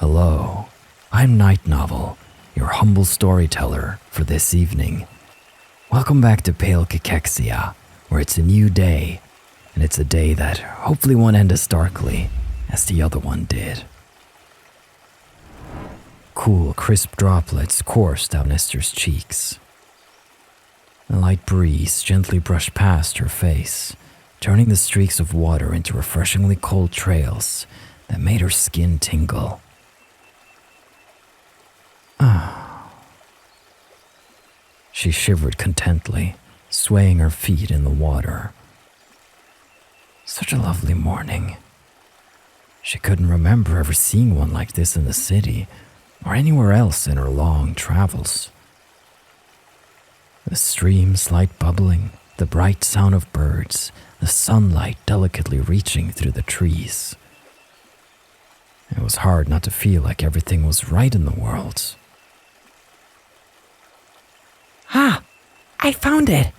Hello, I'm Night Novel, your humble storyteller for this evening. Welcome back to 𝐏𝐚𝐥𝐞 𝐂𝐚𝐜, where it's a new day, and it's a day that hopefully won't end as darkly as the other one did. Cool, crisp droplets coursed down Esther's cheeks. A light breeze gently brushed past her face, turning the streaks of water into refreshingly cold trails that made her skin tingle. She shivered contently, swaying her feet in the water. Such a lovely morning. She couldn't remember ever seeing one like this in the city or anywhere else in her long travels. The stream's light bubbling, the bright sound of birds, the sunlight delicately reaching through the trees. It was hard not to feel like everything was right in the world. I found it!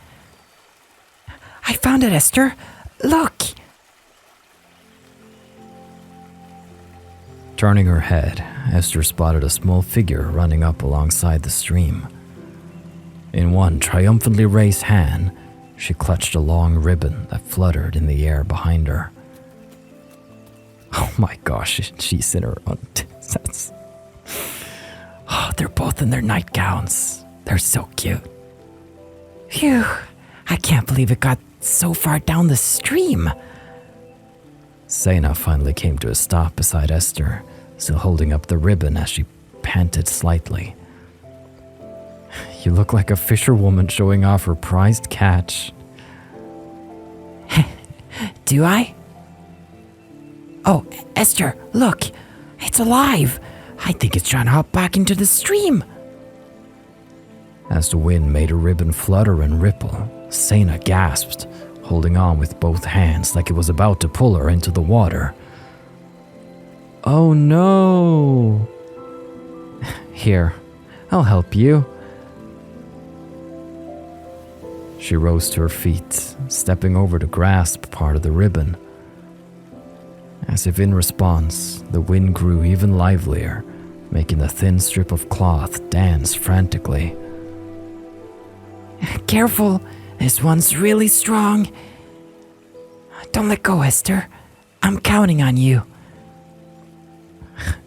I found it, Esther! Look! Turning her head, Esther spotted a small figure running up alongside the stream. In one triumphantly raised hand, she clutched a long ribbon that fluttered in the air behind her. Oh my gosh, she's in her that's... Oh, they're both in their nightgowns. They're so cute. Phew, I can't believe it got so far down the stream. 𝐶𝐚𝐜 finally came to a stop beside Esther, still holding up the ribbon as she panted slightly. You look like a fisherwoman showing off her prized catch. Do I? Oh, Esther, look! It's alive! I think it's trying to hop back into the stream. As the wind made her ribbon flutter and ripple, 𝐶𝐚𝐜 gasped, holding on with both hands like it was about to pull her into the water. Oh no! Here, I'll help you. She rose to her feet, stepping over to grasp part of the ribbon. As if in response, the wind grew even livelier, making the thin strip of cloth dance frantically. Careful, this one's really strong. Don't let go, Esther. I'm counting on you.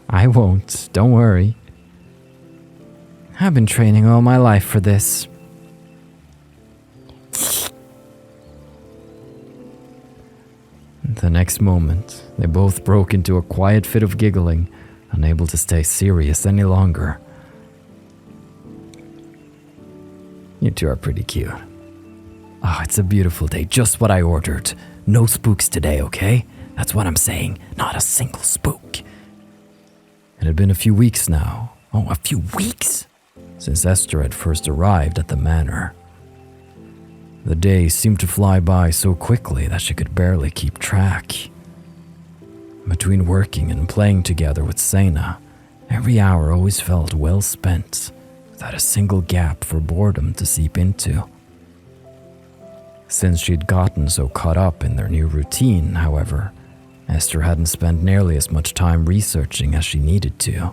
I won't, don't worry. I've been training all my life for this. The next moment, they both broke into a quiet fit of giggling, unable to stay serious any longer. You two are pretty cute. Oh, it's a beautiful day, just what I ordered. No spooks today, okay? That's what I'm saying, not a single spook. It had been a few weeks now. Oh, a few weeks? Since Esther had first arrived at the manor. The days seemed to fly by so quickly that she could barely keep track. Between working and playing together with 𝐶𝐚𝐜, every hour always felt well spent, without a single gap for boredom to seep into. Since she'd gotten so caught up in their new routine, however, Esther hadn't spent nearly as much time researching as she needed to.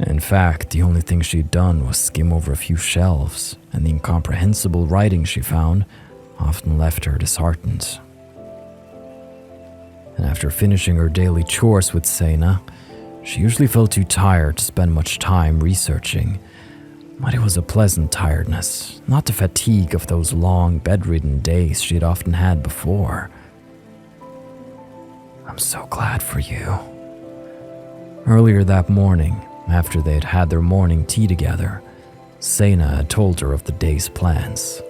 In fact, the only thing she'd done was skim over a few shelves, and the incomprehensible writing she found often left her disheartened. And after finishing her daily chores with 𝐶𝐚𝐜, she usually felt too tired to spend much time researching, but it was a pleasant tiredness, not the fatigue of those long, bedridden days she'd often had before. I'm so glad for you. Earlier that morning, after they'd had their morning tea together, 𝐶𝐚𝐜 had told her of the day's plans.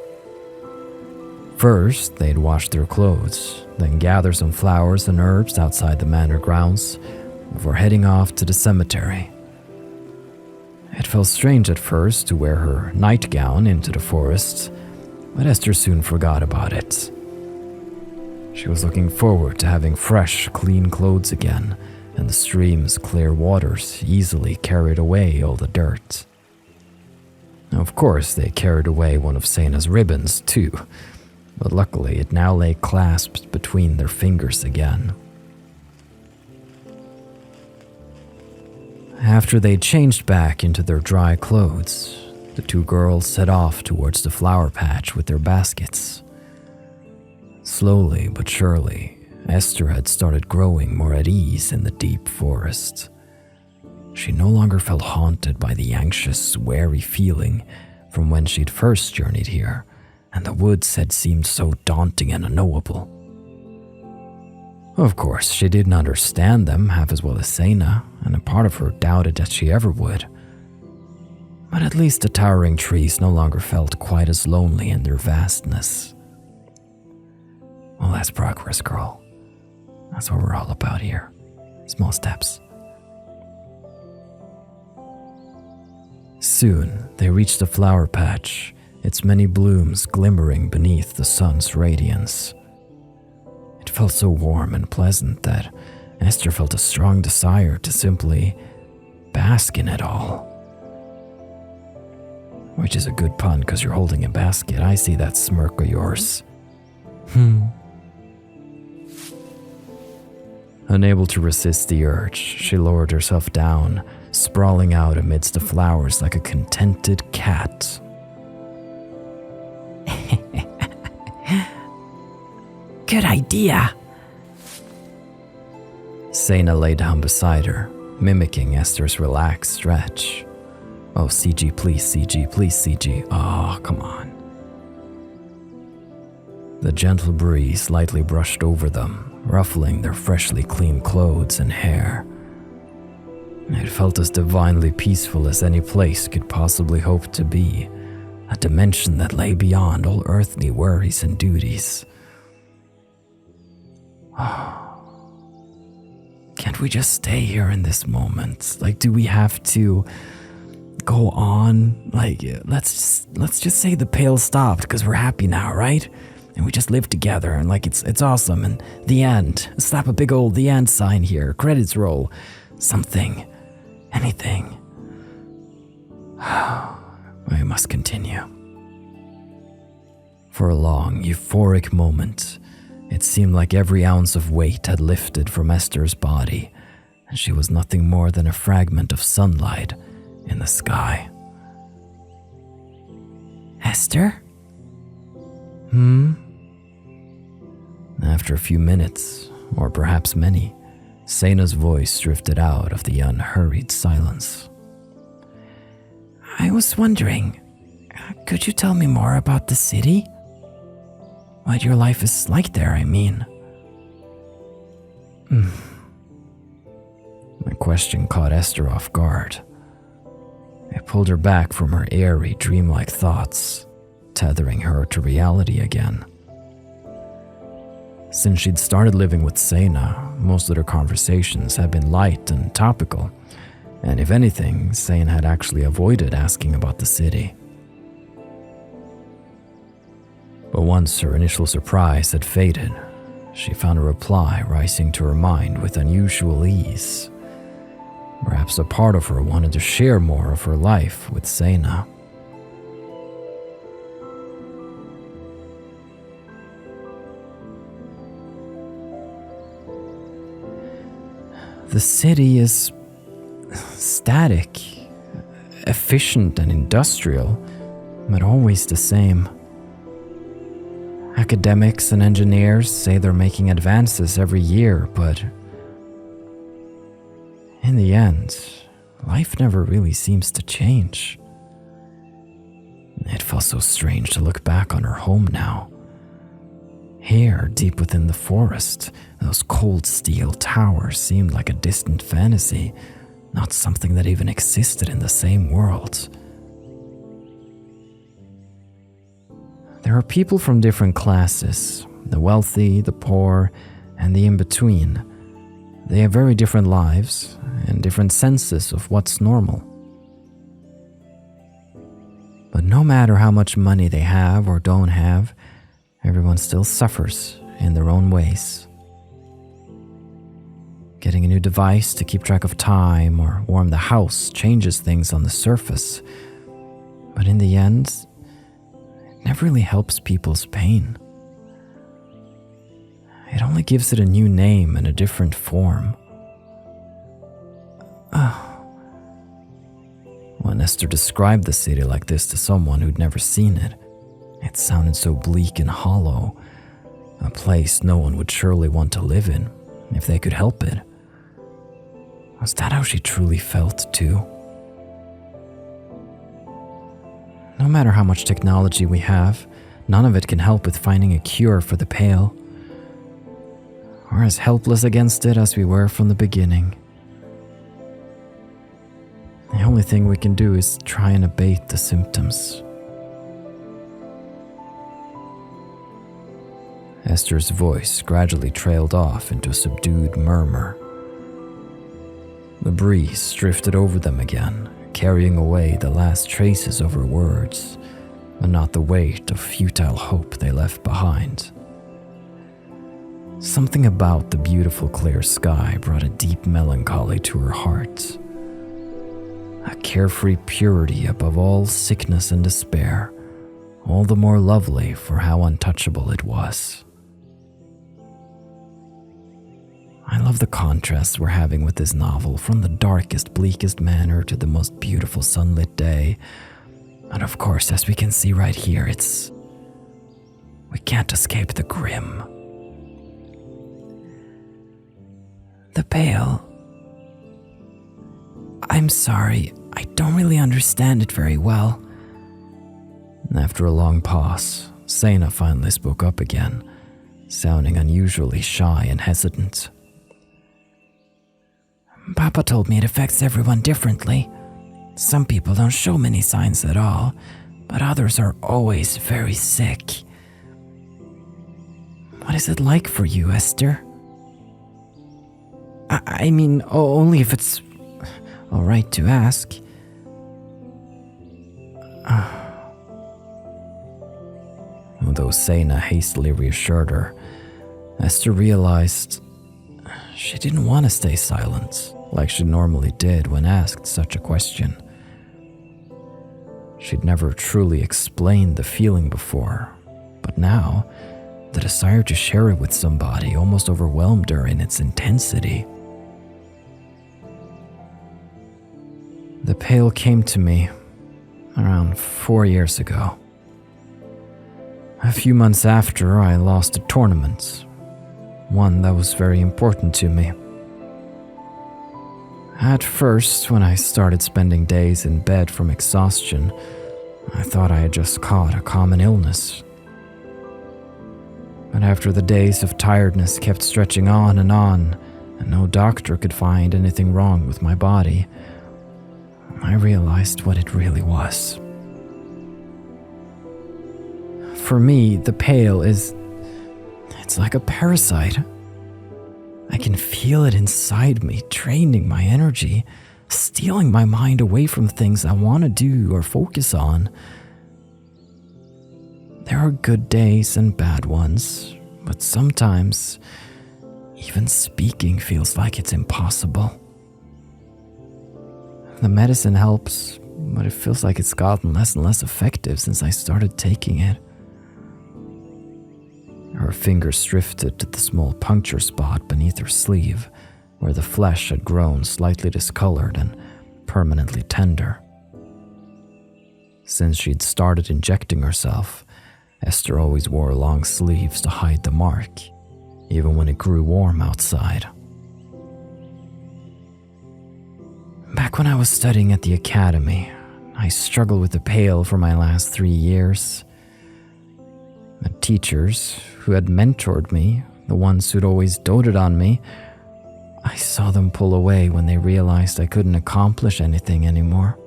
First, they'd wash their clothes, then gather some flowers and herbs outside the manor grounds before heading off to the cemetery. It felt strange at first to wear her nightgown into the forest, but Esther soon forgot about it. She was looking forward to having fresh, clean clothes again, and the stream's clear waters easily carried away all the dirt. Of course, they carried away one of 𝐶𝐚𝐜's ribbons too, but luckily it now lay clasped between their fingers again. After they changed back into their dry clothes, the two girls set off towards the flower patch with their baskets. Slowly but surely, Esther had started growing more at ease in the deep forest. She no longer felt haunted by the anxious, wary feeling from when she'd first journeyed here, and the woods had seemed so daunting and unknowable. Of course, she didn't understand them half as well as 𝐶𝐸𝐻, and a part of her doubted that she ever would. But at least the towering trees no longer felt quite as lonely in their vastness. Well, that's progress, girl. That's what we're all about here. Small steps. Soon, they reached the flower patch, its many blooms glimmering beneath the sun's radiance. It felt so warm and pleasant that Esther felt a strong desire to simply bask in it all. Which is a good pun because you're holding a basket. I see that smirk of yours. Unable to resist the urge, she lowered herself down, sprawling out amidst the flowers like a contented cat. Good idea. 𝐶𝐸𝐻 lay down beside her, mimicking Esther's relaxed stretch. Oh, CG, please, CG, please, CG. Oh, come on. The gentle breeze lightly brushed over them, ruffling their freshly clean clothes and hair. It felt as divinely peaceful as any place could possibly hope to be, a dimension that lay beyond all earthly worries and duties. Can't we just stay here in this moment? Like, do we have to go on? Like, let's just say the pail stopped because we're happy now, right? And we just live together and like it's awesome. And the end. Slap a big old the end sign here. Credits roll. Something. Anything. We must continue. For a long, euphoric moment, it seemed like every ounce of weight had lifted from Esther's body, and she was nothing more than a fragment of sunlight in the sky. Esther? After a few minutes, or perhaps many, 𝐶𝐸𝐻's voice drifted out of the unhurried silence. I was wondering, could you tell me more about the city? What your life is like there, I mean. My question caught Esther off guard. It pulled her back from her airy, dreamlike thoughts, tethering her to reality again. Since she'd started living with 𝐶𝐸𝐻, most of their conversations had been light and topical, and if anything, 𝐶𝐸𝐻 had actually avoided asking about the city. But once her initial surprise had faded, she found a reply rising to her mind with unusual ease. Perhaps a part of her wanted to share more of her life with 𝐶𝐸𝐻. The city is static, efficient and industrial, but always the same. Academics and engineers say they're making advances every year, but in the end, life never really seems to change. It felt so strange to look back on her home now. Here, deep within the forest, those cold steel towers seemed like a distant fantasy, not something that even existed in the same world. There are people from different classes, the wealthy, the poor, and the in-between. They have very different lives and different senses of what's normal. But no matter how much money they have or don't have, everyone still suffers in their own ways. Getting a new device to keep track of time or warm the house changes things on the surface, but in the end, it never really helps people's pain. It only gives it a new name and a different form. Esther described the city like this to someone who'd never seen it. It sounded so bleak and hollow, a place no one would surely want to live in if they could help it. Was that how she truly felt too? No matter how much technology we have, none of it can help with finding a cure for the pale. We're as helpless against it as we were from the beginning. The only thing we can do is try and abate the symptoms. Esther's voice gradually trailed off into a subdued murmur. The breeze drifted over them again, carrying away the last traces of her words, but not the weight of futile hope they left behind. Something about the beautiful clear sky brought a deep melancholy to her heart. A carefree purity above all sickness and despair, all the more lovely for how untouchable it was. I love the contrasts we're having with this novel, from the darkest, bleakest manner to the most beautiful sunlit day. And of course, as we can see right here, we can't escape the grim. The pale. I'm sorry, I don't really understand it very well. After a long pause, 𝐶𝐸𝐻 finally spoke up again, sounding unusually shy and hesitant. Papa told me it affects everyone differently. Some people don't show many signs at all, but others are always very sick. What is it like for you, Esther? I mean, only if it's all right to ask. Though 𝐶𝐸𝐻 hastily reassured her, Esther realized she didn't want to stay silent like she normally did when asked such a question. She'd never truly explained the feeling before, but now the desire to share it with somebody almost overwhelmed her in its intensity. The pale came to me around 4 years ago. A few months after, I lost a tournament, one that was very important to me. At first, when I started spending days in bed from exhaustion, I thought I had just caught a common illness. But after the days of tiredness kept stretching on, and no doctor could find anything wrong with my body, I realized what it really was. For me, the pale it's like a parasite. I can feel it inside me, draining my energy, stealing my mind away from things I want to do or focus on. There are good days and bad ones, but sometimes even speaking feels like it's impossible. The medicine helps, but it feels like it's gotten less and less effective since I started taking it. Her fingers drifted to the small puncture spot beneath her sleeve, where the flesh had grown slightly discolored and permanently tender. Since she'd started injecting herself, Esther always wore long sleeves to hide the mark, even when it grew warm outside. Back when I was studying at the academy, I struggled with the pale for my last 3 years. The teachers who had mentored me, the ones who'd always doted on me, I saw them pull away when they realized I couldn't accomplish anything anymore.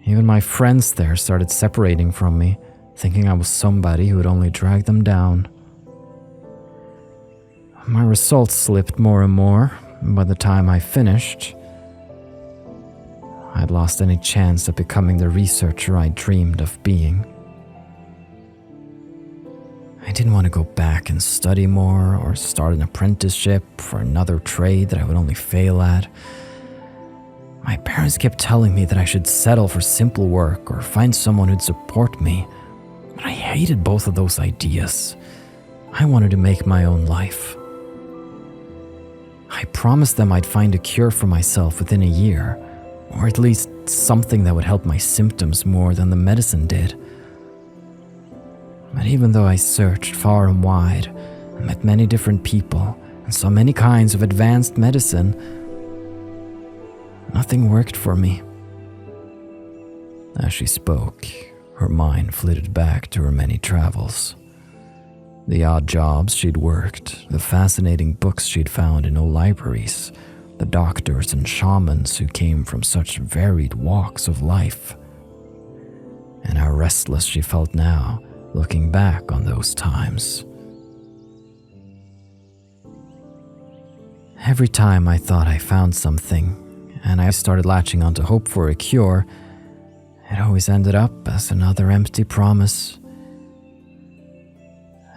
Even my friends there started separating from me, thinking I was somebody who would only drag them down. My results slipped more and more, and by the time I finished, I'd lost any chance of becoming the researcher I dreamed of being. I didn't want to go back and study more or start an apprenticeship for another trade that I would only fail at. My parents kept telling me that I should settle for simple work or find someone who'd support me, but I hated both of those ideas. I wanted to make my own life. I promised them I'd find a cure for myself within a year, or at least something that would help my symptoms more than the medicine did. But even though I searched far and wide, and met many different people, and saw many kinds of advanced medicine, nothing worked for me. As she spoke, her mind flitted back to her many travels. The odd jobs she'd worked, the fascinating books she'd found in old libraries, the doctors and shamans who came from such varied walks of life, and how restless she felt now, looking back on those times. Every time I thought I found something, and I started latching onto hope for a cure, it always ended up as another empty promise.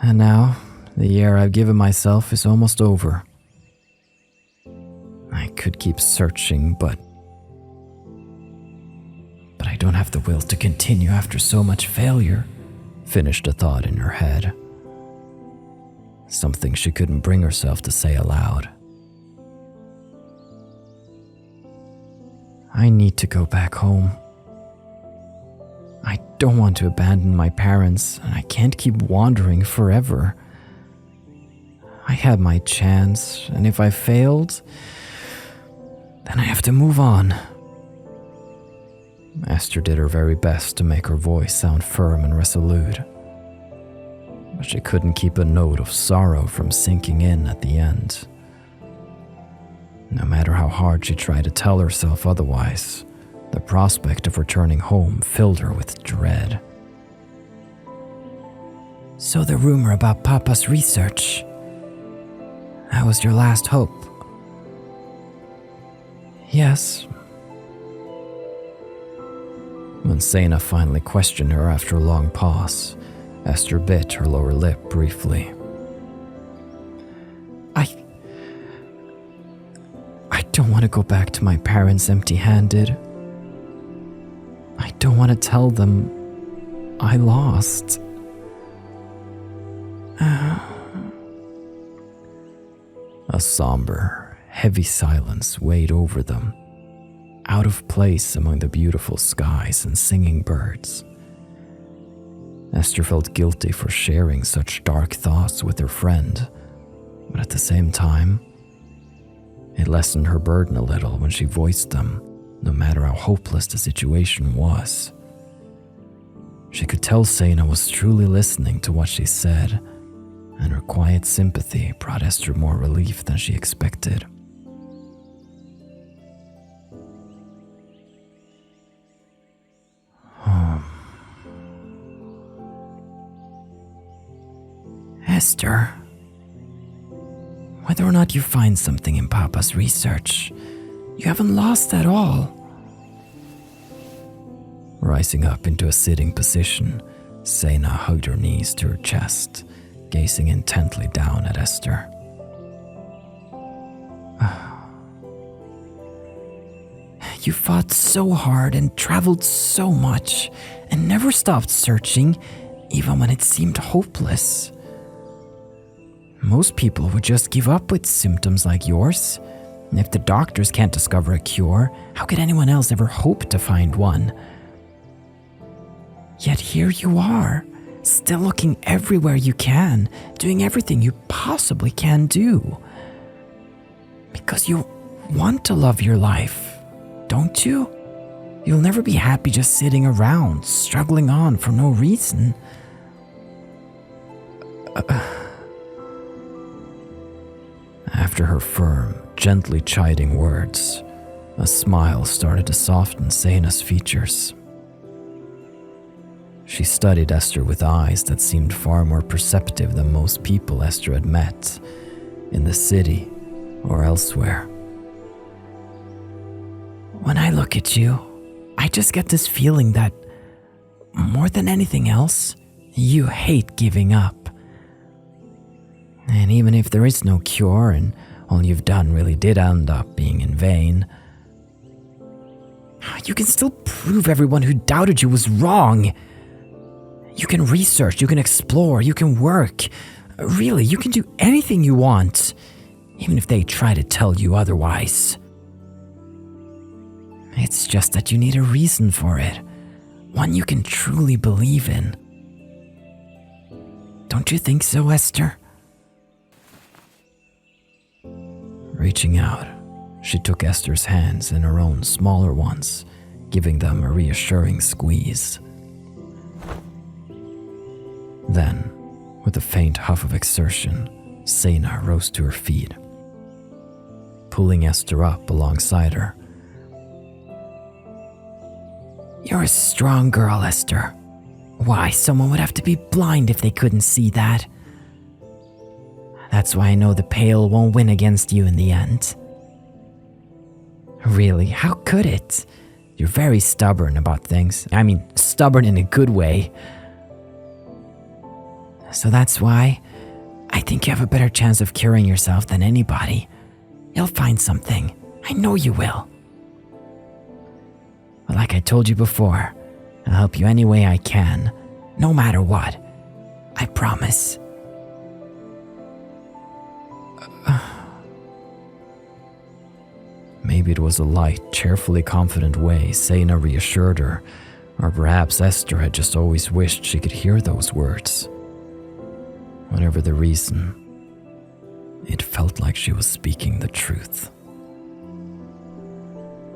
And now, the year I've given myself is almost over. I could keep searching, but I don't have the will to continue after so much failure, finished a thought in her head. Something she couldn't bring herself to say aloud. I need to go back home. I don't want to abandon my parents, and I can't keep wandering forever. I had my chance, and if I failed, then I have to move on. Esther did her very best to make her voice sound firm and resolute, but she couldn't keep a note of sorrow from sinking in at the end. No matter how hard she tried to tell herself otherwise, the prospect of returning home filled her with dread. So the rumor about Papa's research, that was your last hope? Yes. When 𝘓𝘓 finally questioned her after a long pause, Esther bit her lower lip briefly. I don't want to go back to my parents empty-handed. I don't want to tell them I lost. A somber, heavy silence weighed over them, out of place among the beautiful skies and singing birds. Esther felt guilty for sharing such dark thoughts with her friend, but at the same time, it lessened her burden a little when she voiced them, no matter how hopeless the situation was. She could tell 𝘓𝘓 was truly listening to what she said, and her quiet sympathy brought Esther more relief than she expected. Esther, whether or not you find something in Papa's research, you haven't lost at all. Rising up into a sitting position, 𝘓𝘓 hugged her knees to her chest, gazing intently down at Esther. You fought so hard and traveled so much and never stopped searching, even when it seemed hopeless. Most people would just give up with symptoms like yours. If the doctors can't discover a cure, how could anyone else ever hope to find one? Yet here you are, still looking everywhere you can, doing everything you possibly can do. Because you want to love your life, don't you? You'll never be happy just sitting around, struggling on for no reason. After her firm, gently chiding words, a smile started to soften 𝘓𝘓's features. She studied Esther with eyes that seemed far more perceptive than most people Esther had met, in the city or elsewhere. When I look at you, I just get this feeling that, more than anything else, you hate giving up. And even if there is no cure and all you've done really did end up being in vain, you can still prove everyone who doubted you was wrong. You can research, you can explore, you can work. Really, you can do anything you want, even if they try to tell you otherwise. It's just that you need a reason for it, one you can truly believe in. Don't you think so, Esther? Reaching out, she took Esther's hands in her own smaller ones, giving them a reassuring squeeze. Then, with a faint huff of exertion, 𝐶𝐚 rose to her feet, pulling Esther up alongside her. You're a strong girl, Esther. Why, someone would have to be blind if they couldn't see that. That's why I know the pale won't win against you in the end. Really, how could it? You're very stubborn about things. I mean, stubborn in a good way. So that's why I think you have a better chance of curing yourself than anybody. You'll find something. I know you will. But like I told you before, I'll help you any way I can, no matter what. I promise. Maybe it was a light, cheerfully confident way 𝐶𝐚 reassured her, or perhaps Esther had just always wished she could hear those words. Whatever the reason, it felt like she was speaking the truth.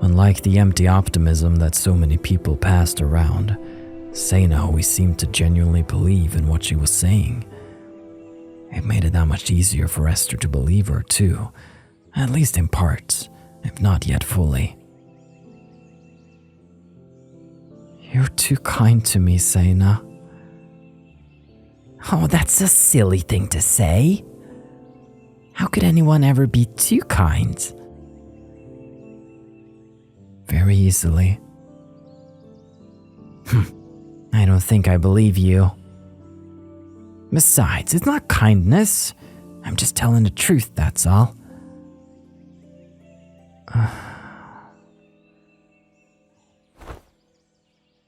Unlike the empty optimism that so many people passed around, 𝐶𝐚 always seemed to genuinely believe in what she was saying. It made it that much easier for Esther to believe her too, at least in parts, if not yet fully. You're too kind to me, 𝐶𝐚. Oh, that's a silly thing to say. How could anyone ever be too kind? Very easily. I don't think I believe you. Besides, it's not kindness. I'm just telling the truth, that's all.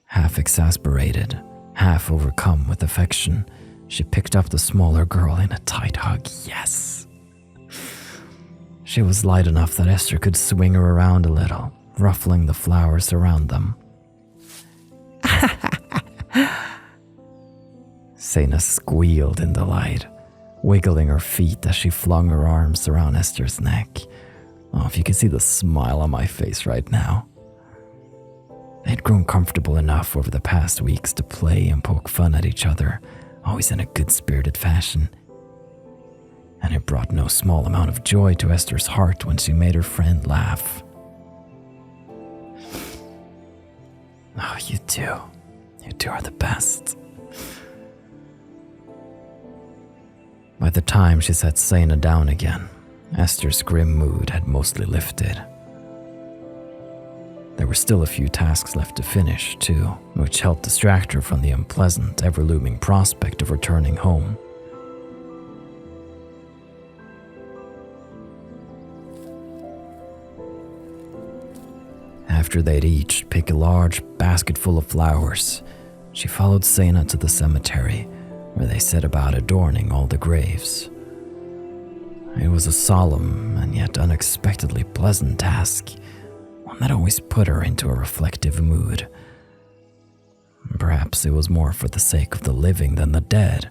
Half exasperated, half overcome with affection, she picked up the smaller girl in a tight hug. Yes! She was light enough that Esther could swing her around a little, ruffling the flowers around them. 𝐶𝐚 squealed in delight, wiggling her feet as she flung her arms around Esther's neck. Oh, if you could see the smile on my face right now. They'd grown comfortable enough over the past weeks to play and poke fun at each other, always in a good-spirited fashion. And it brought no small amount of joy to Esther's heart when she made her friend laugh. Oh, you two. You two are the best. By the time she set 𝐶𝐚 down again, Esther's grim mood had mostly lifted. There were still a few tasks left to finish, too, which helped distract her from the unpleasant, ever-looming prospect of returning home. After they'd each pick a large basket full of flowers, she followed 𝐶𝐚 to the cemetery, where they set about adorning all the graves. It was a solemn and yet unexpectedly pleasant task, one that always put her into a reflective mood. Perhaps it was more for the sake of the living than the dead,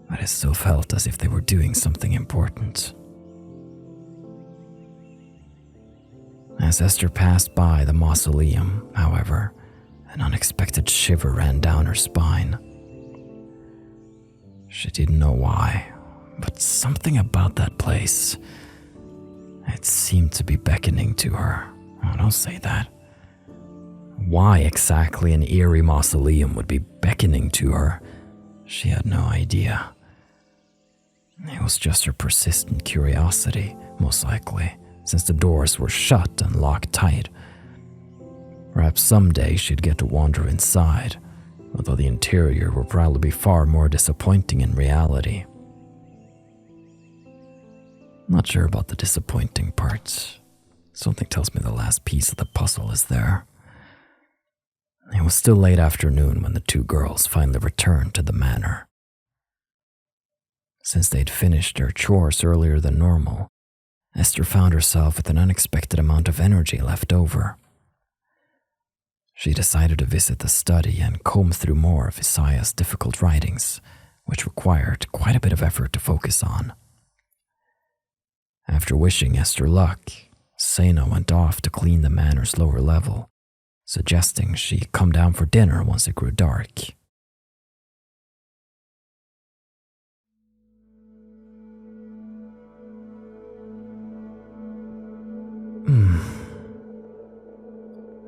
but it still felt as if they were doing something important. As Esther passed by the mausoleum, however, an unexpected shiver ran down her spine. She didn't know why, but something about that place, it seemed to be beckoning to her. Oh, don't say that. Why exactly an eerie mausoleum would be beckoning to her, she had no idea. It was just her persistent curiosity, most likely, since the doors were shut and locked tight. Perhaps someday she'd get to wander inside, although the interior will probably be far more disappointing in reality. Not sure about the disappointing parts. Something tells me the last piece of the puzzle is there. It was still late afternoon when the two girls finally returned to the manor. Since they'd finished their chores earlier than normal, Esther found herself with an unexpected amount of energy left over. she decided to visit the study and comb through more of Isaiah's difficult writings, which required quite a bit of effort to focus on. After wishing Esther luck, 𝐂𝐚 went off to clean the manor's lower level, suggesting she come down for dinner once it grew dark.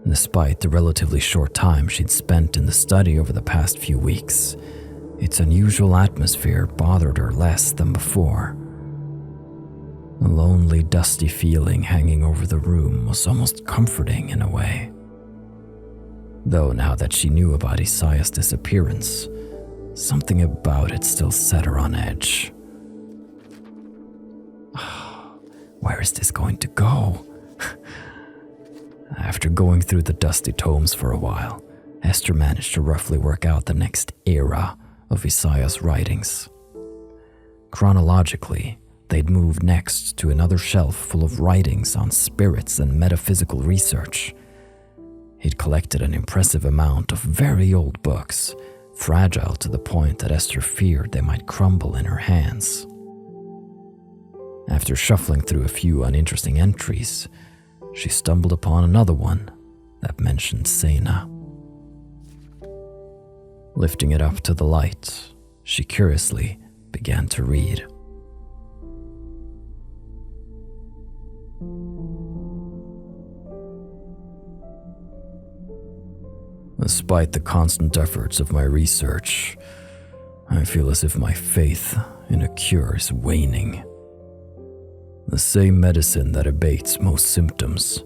Despite the relatively short time she'd spent in the study over the past few weeks, its unusual atmosphere bothered her less than before. The lonely, dusty feeling hanging over the room was almost comforting in a way. Though now that she knew about Isaiah's disappearance, something about it still set her on edge. Where is this going to go? After going through the dusty tomes for a while, Esther managed to roughly work out the next era of Isaiah's writings. Chronologically, they'd moved next to another shelf full of writings on spirits and metaphysical research. He'd collected an impressive amount of very old books, fragile to the point that Esther feared they might crumble in her hands. After shuffling through a few uninteresting entries, she stumbled upon another one that mentioned 𝐂𝐚. Lifting it up to the light, she curiously began to read. Despite the constant efforts of my research, I feel as if my faith in a cure is waning. The same medicine that abates most symptoms,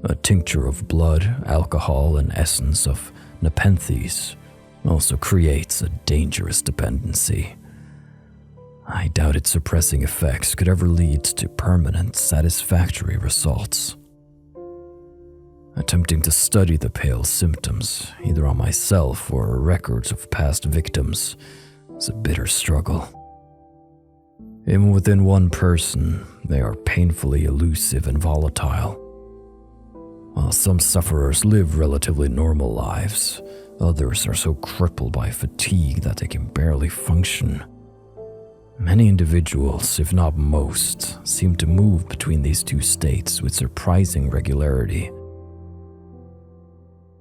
a tincture of blood, alcohol, and essence of nepenthes, also creates a dangerous dependency. I doubt its suppressing effects could ever lead to permanent, satisfactory results. Attempting to study the pale symptoms, either on myself or records of past victims, is a bitter struggle. Even within one person, they are painfully elusive and volatile. While some sufferers live relatively normal lives, others are so crippled by fatigue that they can barely function. Many individuals, if not most, seem to move between these two states with surprising regularity.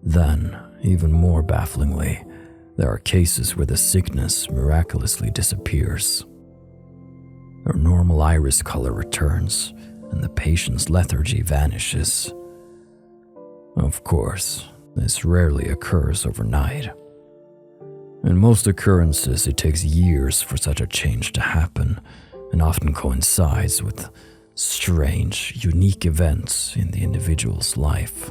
Then, even more bafflingly, there are cases where the sickness miraculously disappears. Their normal iris color returns, and the patient's lethargy vanishes. Of course, this rarely occurs overnight. In most occurrences, it takes years for such a change to happen, and often coincides with strange, unique events in the individual's life.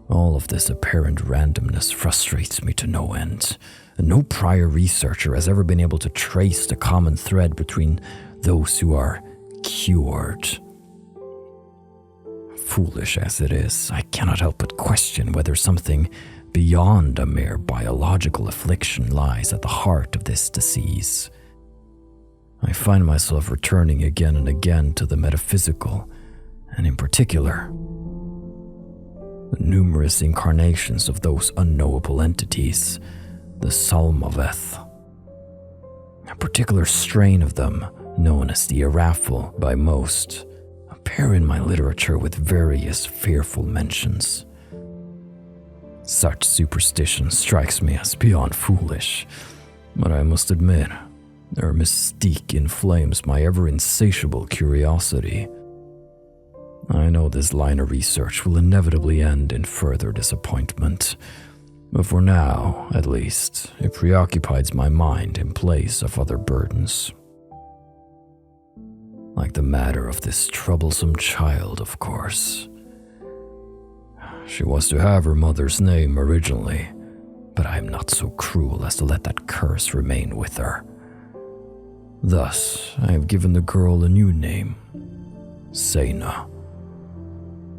All of this apparent randomness frustrates me to no end, and no prior researcher has ever been able to trace the common thread between those who are cured. Foolish as it is, I cannot help but question whether something beyond a mere biological affliction lies at the heart of this disease. I find myself returning again and again to the metaphysical, and in particular, the numerous incarnations of those unknowable entities, the 𝘓𝘓𝘨𝑒𝑡ℎ. A particular strain of them, known as the 𝘓𝑟𝑎𝑝ℒ by most, appear in my literature with various fearful mentions. Such superstition strikes me as beyond foolish, but I must admit, their mystique inflames my ever-insatiable curiosity. I know this line of research will inevitably end in further disappointment, but for now, at least, it preoccupies my mind in place of other burdens. Like the matter of this troublesome child, of course. She was to have her mother's name originally, but I am not so cruel as to let that curse remain with her. Thus, I have given the girl a new name, 𝐂𝐚.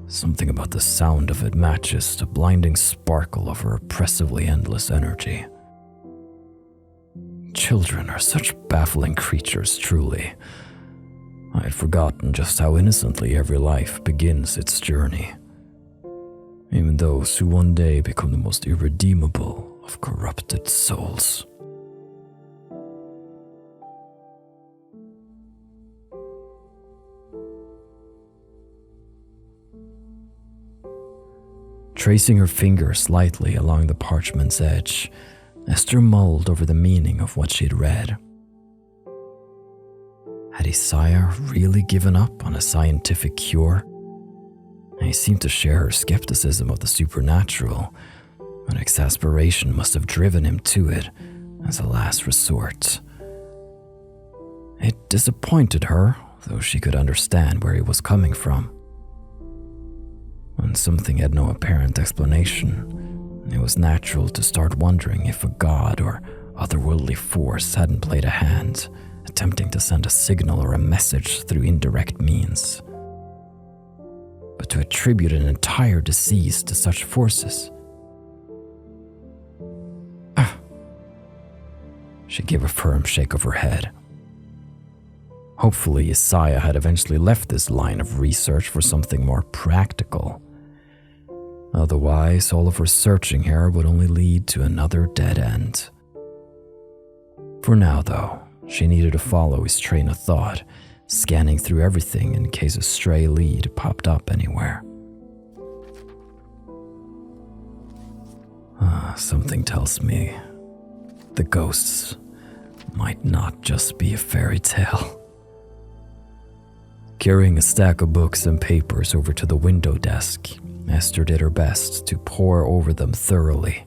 Something about the sound of it matches the blinding sparkle of her oppressively endless energy. Children are such baffling creatures, truly. I had forgotten just how innocently every life begins its journey. even those who one day become the most irredeemable of corrupted souls. Tracing her finger slightly along the parchment's edge, Esther mulled over the meaning of what she'd read. Had Isaiah really given up on a scientific cure? He seemed to share her skepticism of the supernatural, but exasperation must have driven him to it as a last resort. It disappointed her, though she could understand where he was coming from. When something had no apparent explanation, it was natural to start wondering if a god or otherworldly force hadn't played a hand, attempting to send a signal or a message through indirect means. But to attribute an entire disease to such forces... She gave a firm shake of her head. Hopefully, Isaiah had eventually left this line of research for something more practical. Otherwise, all of her searching here would only lead to another dead end. For now, though, she needed to follow his train of thought, scanning through everything in case a stray lead popped up anywhere. Something tells me the ghosts might not just be a fairy tale. Carrying a stack of books and papers over to the window desk, Esther did her best to pore over them thoroughly.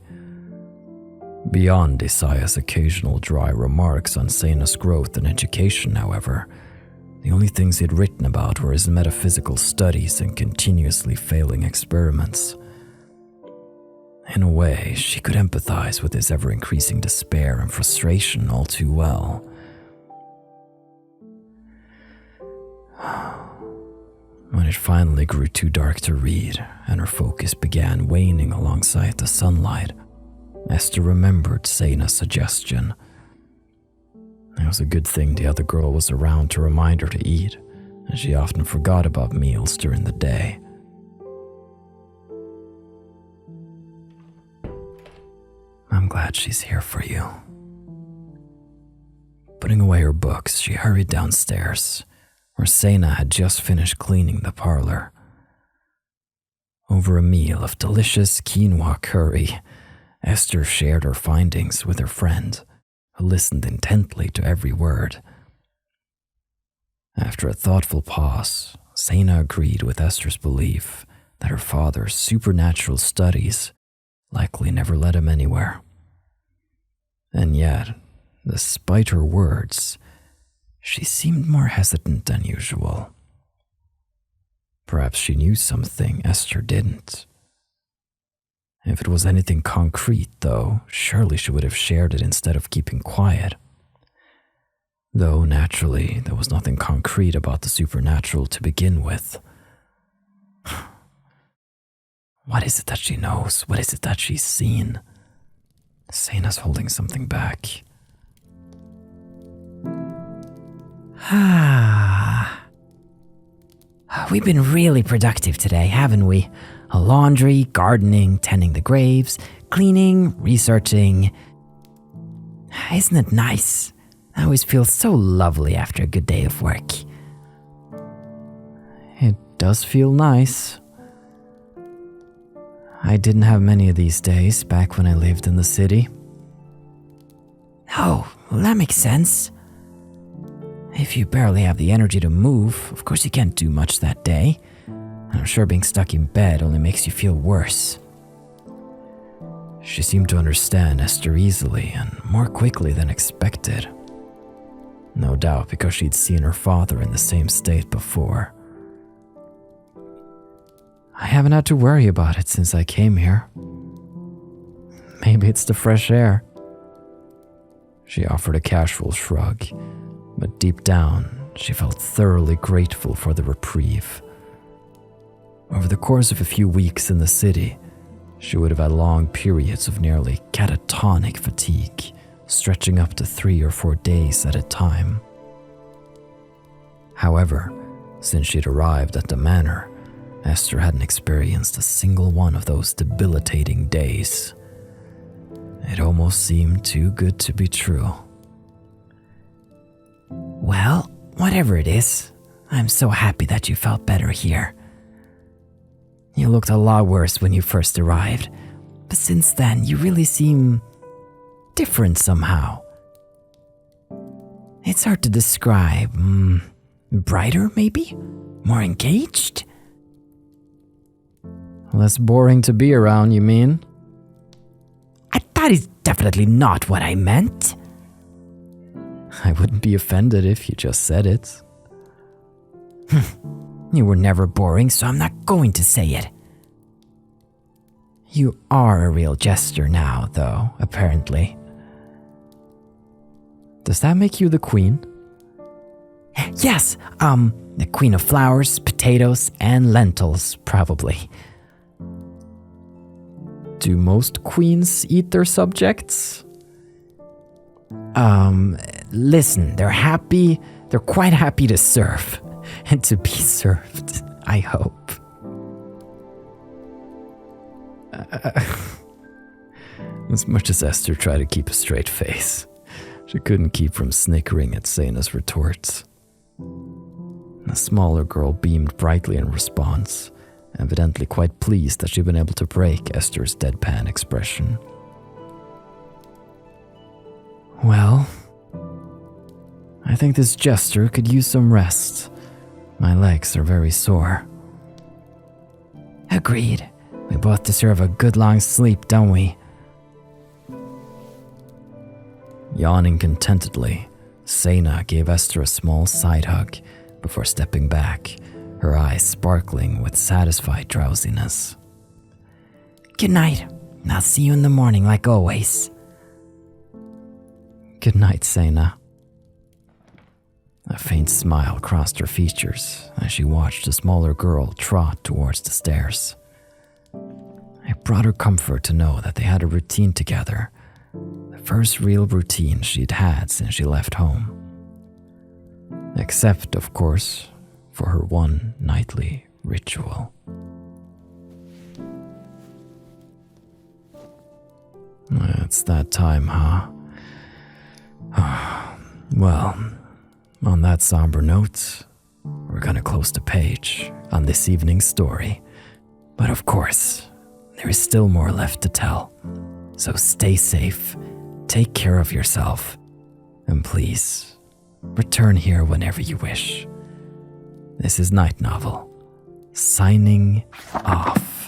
Beyond Isaiah's occasional dry remarks on St.'s growth and education, however, the only things he'd written about were his metaphysical studies and continuously failing experiments. In a way, she could empathize with his ever-increasing despair and frustration all too well. When it finally grew too dark to read and her focus began waning alongside the sunlight, Esther remembered St.'s suggestion. It was a good thing the other girl was around to remind her to eat, and she often forgot about meals during the day. I'm glad she's here for you. Putting away her books, she hurried downstairs, where Sena had just finished cleaning the parlor. Over a meal of delicious quinoa curry, Esther shared her findings with her friend, who listened intently to every word. After a thoughtful pause, Sena agreed with Esther's belief that her father's supernatural studies likely never led him anywhere. And yet, despite her words, she seemed more hesitant than usual. Perhaps she knew something Esther didn't. If it was anything concrete, though, surely she would have shared it instead of keeping quiet. Though, naturally, there was nothing concrete about the supernatural to begin with. What is it that she knows? What is it that she's seen? Sena's holding something back. We've been really productive today, haven't we? Laundry, gardening, tending the graves, cleaning, researching. Isn't it nice? I always feel so lovely after a good day of work. It does feel nice. I didn't have many of these days back when I lived in the city. Oh, well, that makes sense. If you barely have the energy to move, of course you can't do much that day. I'm sure being stuck in bed only makes you feel worse. She seemed to understand Esther easily and more quickly than expected. No doubt because she'd seen her father in the same state before. I haven't had to worry about it since I came here. Maybe it's the fresh air. She offered a casual shrug, but deep down, she felt thoroughly grateful for the reprieve. Over the course of a few weeks in the city, she would have had long periods of nearly catatonic fatigue, stretching up to 3 or 4 days at a time. However, since she'd arrived at the manor, Esther hadn't experienced a single one of those debilitating days. It almost seemed too good to be true. Well, whatever it is, I'm so happy that you felt better here. You looked a lot worse when you first arrived, but since then you really seem different somehow. It's hard to describe. Brighter, maybe? More engaged? Less boring to be around, you mean? That is definitely not what I meant. I wouldn't be offended if you just said it. You were never boring, so I'm not going to say it. You are a real jester now, though, apparently. Does that make you the queen? Yes, the queen of flowers, potatoes, and lentils, probably. Do most queens eat their subjects? Listen, they're quite happy to serve, and to be served, I hope. As much as Esther tried to keep a straight face, she couldn't keep from snickering at 𝐶𝐸na's retorts. The smaller girl beamed brightly in response, evidently quite pleased that she'd been able to break Esther's deadpan expression. Well, I think this jester could use some rest. My legs are very sore. Agreed. We both deserve a good long sleep, don't we? Yawning contentedly, 𝐶𝐸na gave Esther a small side hug before stepping back, her eyes sparkling with satisfied drowsiness. Good night. I'll see you in the morning like always. Good night, 𝐶𝐸na. A faint smile crossed her features as she watched the smaller girl trot towards the stairs. It brought her comfort to know that they had a routine together, the first real routine she'd had since she left home. Except, of course, for her one nightly ritual. It's that time, huh? Well, on that somber note, we're gonna close the page on this evening's story. But of course, there is still more left to tell. So stay safe, take care of yourself, and please, return here whenever you wish. This is Night Novel, signing off.